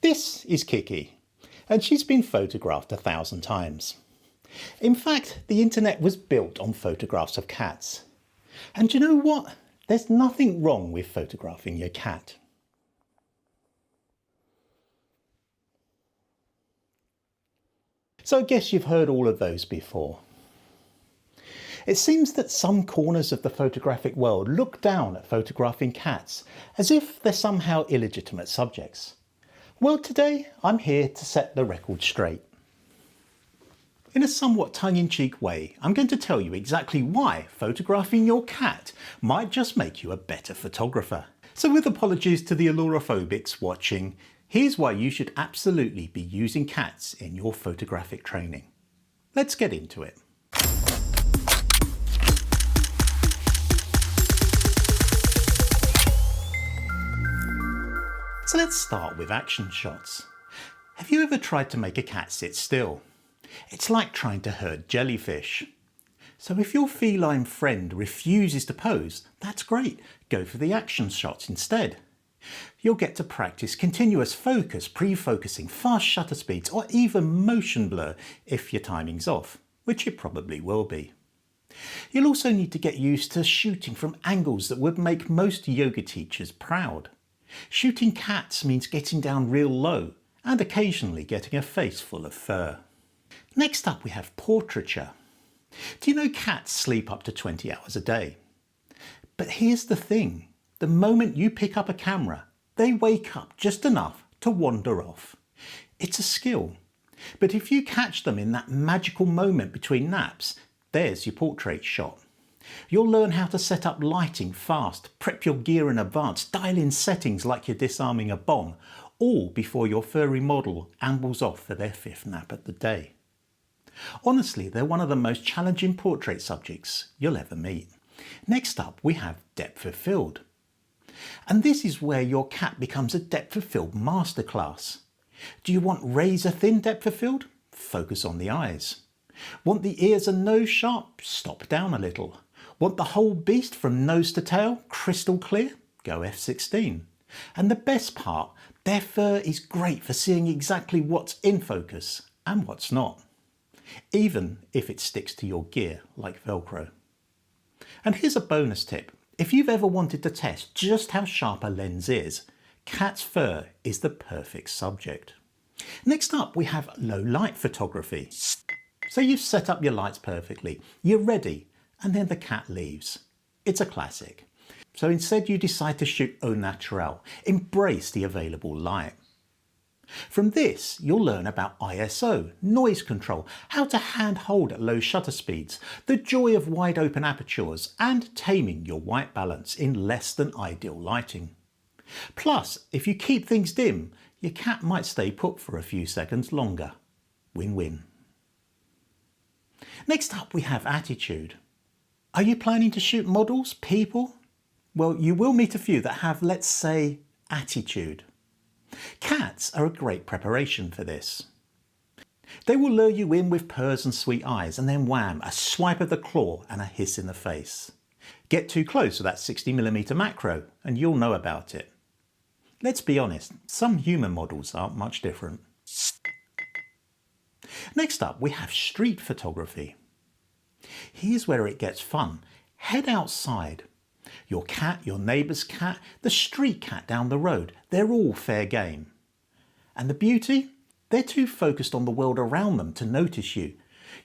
This is Kiki, and she's been photographed 1,000 times. In fact, the internet was built on photographs of cats. And you know what? There's nothing wrong with photographing your cat. So I guess you've heard all of those before. It seems that some corners of the photographic world look down at photographing cats as if they're somehow illegitimate subjects. Well, today I'm here to set the record straight. In a somewhat tongue-in-cheek way, I'm going to tell you exactly why photographing your cat might just make you a better photographer. So with apologies to the allurophobics watching, here's why you should absolutely be using cats in your photographic training. Let's get into it. So let's start with action shots. Have you ever tried to make a cat sit still? It's like trying to herd jellyfish. So if your feline friend refuses to pose, that's great. Go for the action shots instead. You'll get to practice continuous focus, pre-focusing, fast shutter speeds, or even motion blur if your timing's off, which it probably will be. You'll also need to get used to shooting from angles that would make most yoga teachers proud. Shooting cats means getting down real low and occasionally getting a face full of fur. Next up we have portraiture. Do you know cats sleep up to 20 hours a day? But here's the thing, the moment you pick up a camera, they wake up just enough to wander off. It's a skill, but if you catch them in that magical moment between naps, there's your portrait shot. You'll learn how to set up lighting fast, prep your gear in advance, dial in settings like you're disarming a bomb, all before your furry model ambles off for their 5th nap of the day. Honestly, they're one of the most challenging portrait subjects you'll ever meet. Next up, we have depth of field. And this is where your cat becomes a depth of field masterclass. Do you want razor thin depth of field? Focus on the eyes. Want the ears and nose sharp? Stop down a little. Want the whole beast from nose to tail crystal clear? Go f16. And the best part, their fur is great for seeing exactly what's in focus and what's not, even if it sticks to your gear like Velcro. And here's a bonus tip. If you've ever wanted to test just how sharp a lens is, cat's fur is the perfect subject. Next up, we have low light photography. So you've set up your lights perfectly, you're ready, and then the cat leaves. It's a classic. So instead you decide to shoot au naturel, embrace the available light. From this, you'll learn about ISO, noise control, how to hand hold at low shutter speeds, the joy of wide open apertures, and taming your white balance in less than ideal lighting. Plus, if you keep things dim, your cat might stay put for a few seconds longer. Win-win. Next up, we have attitude. Are you planning to shoot models, people? Well, you will meet a few that have, let's say, attitude. Cats are a great preparation for this. They will lure you in with purrs and sweet eyes, and then wham, a swipe of the claw and a hiss in the face. Get too close with that 60mm macro and you'll know about it. Let's be honest, some human models aren't much different. Next up, we have street photography. Here's where it gets fun. Head outside. Your cat, your neighbour's cat, the street cat down the road, they're all fair game. And the beauty? They're too focused on the world around them to notice you.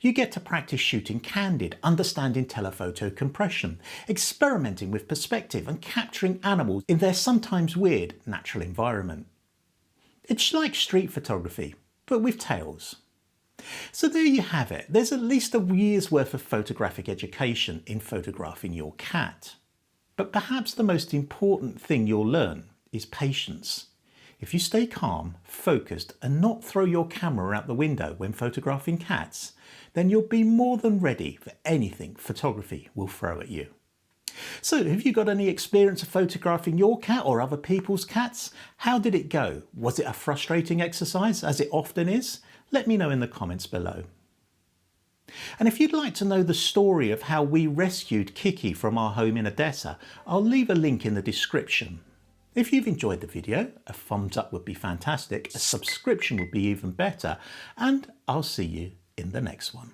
You get to practice shooting candid, understanding telephoto compression, experimenting with perspective and capturing animals in their sometimes weird natural environment. It's like street photography, but with tails. So there you have it. There's at least a year's worth of photographic education in photographing your cat. But perhaps the most important thing you'll learn is patience. If you stay calm, focused, and not throw your camera out the window when photographing cats, then you'll be more than ready for anything photography will throw at you. So have you got any experience of photographing your cat or other people's cats? How did it go? Was it a frustrating exercise, as it often is? Let me know in the comments below. And if you'd like to know the story of how we rescued Kiki from our home in Odessa, I'll leave a link in the description. If you've enjoyed the video, a thumbs up would be fantastic, a subscription would be even better, and I'll see you in the next one.